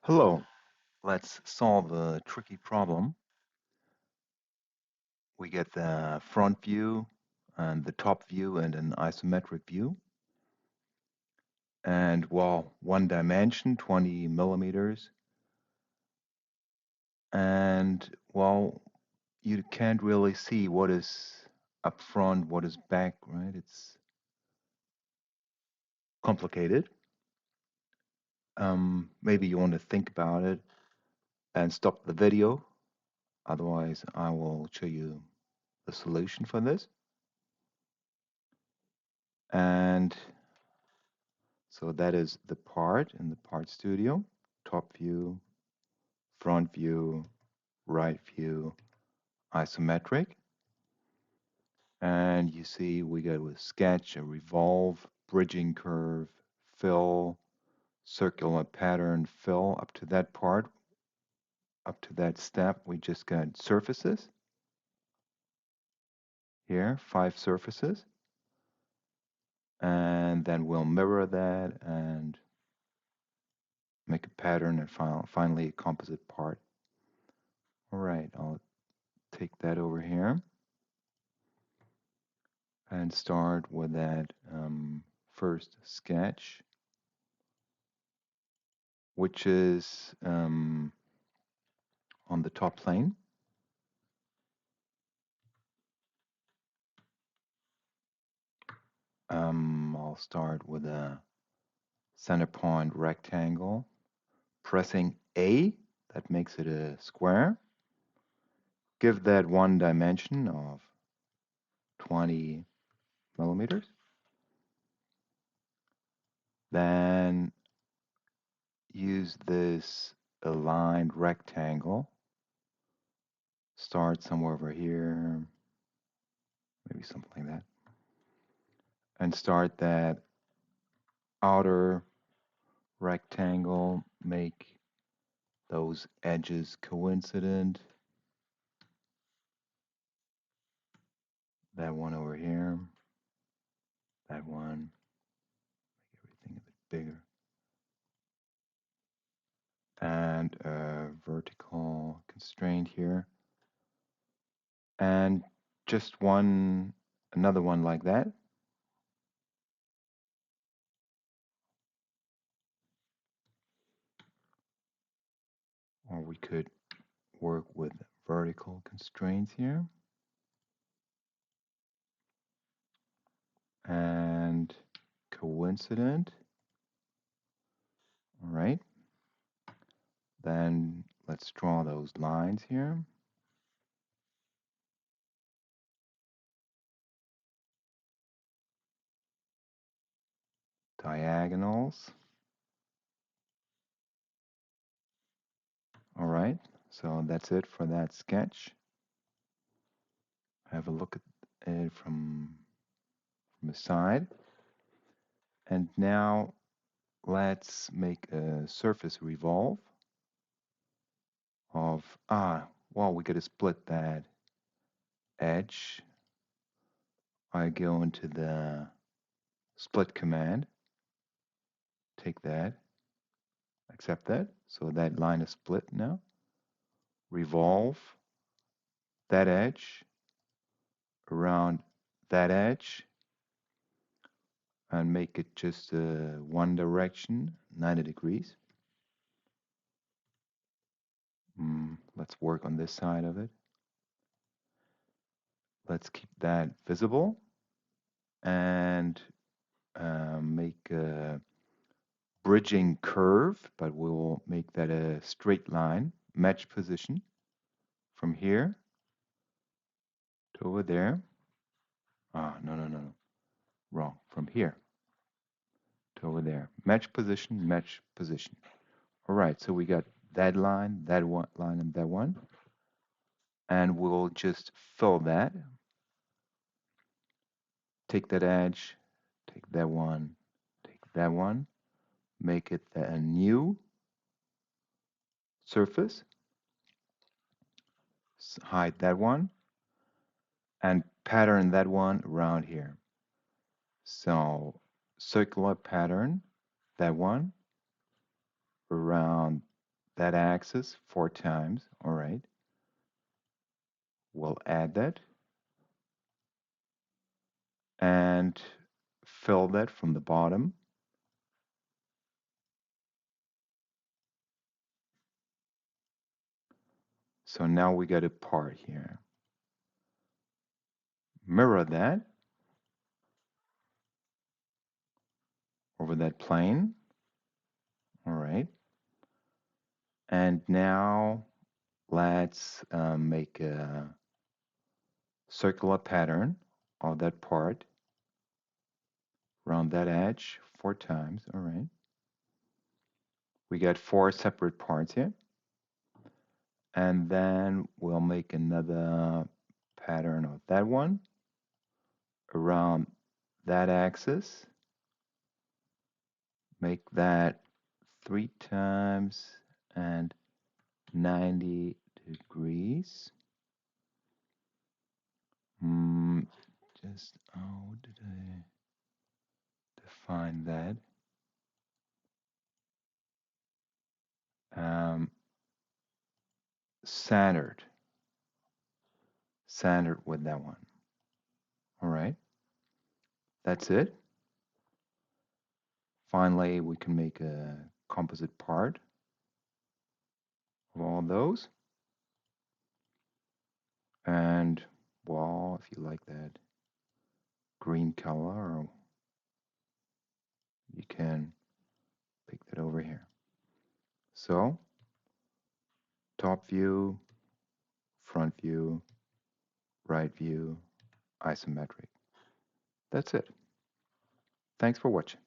Hello, let's solve a tricky problem. We get the front view and the top view and an isometric view. And well, one dimension, 20 millimeters. And well, you can't really see what is up front, what is back, right? It's complicated. Maybe you want to think about it and stop the video. Otherwise, I will show you the solution for this. And so that is the part in the part studio, top view, front view, right view, isometric. And you see we go with sketch, a revolve, bridging curve, fill, circular pattern, fill. Up to that part, up to that step, we just got surfaces. Here, 5 surfaces. And then we'll mirror that and make a pattern and finally a composite part. All right, I'll take that over here and start with that first sketch, which is on the top plane. I'll start with a center point rectangle, pressing A, that makes it a square. Give that one dimension of 20 millimeters. Then use this aligned rectangle. Start somewhere over here, maybe something like that. And start that outer rectangle, make those edges coincident. That one over here, that one, make everything a bit bigger. And a vertical constraint here. And just another one like that. Or we could work with vertical constraints here. And coincident. All right. Then let's draw those lines here. Diagonals. All right, so that's it for that sketch. Have a look at it from the side. And now let's make a surface revolve of, well, we got to split that edge. I go into the split command, take that, accept that. So that line is split now. Revolve that edge around that edge and make it just one direction, 90 degrees. Let's work on this side of it. Let's keep that visible and make a bridging curve, but we'll make that a straight line, match position from here to over there. No, wrong. From here to over there. Match position, match position. All right, so we got that line, that one line, and that one. And we'll just fill that. Take that edge, take that one, take that one, make it a new surface, hide that one, and pattern that one around here. So circular pattern, that one, around that axis 4 times. All right. We'll add that and fill that from the bottom. So now we got a part here. Mirror that over that plane. All right. And now let's make a circular pattern of that part. Round that edge 4 times. All right. We got 4 separate parts here. And then we'll make another pattern of that one around that axis. Make that 3 times and 90 degrees. How did I define that? Centered. Centered with that one. All right. That's it. Finally, we can make a composite part of all those. And, well, if you like that green color, you can pick that over here. So, top view, front view, right view, isometric. That's it. Thanks for watching.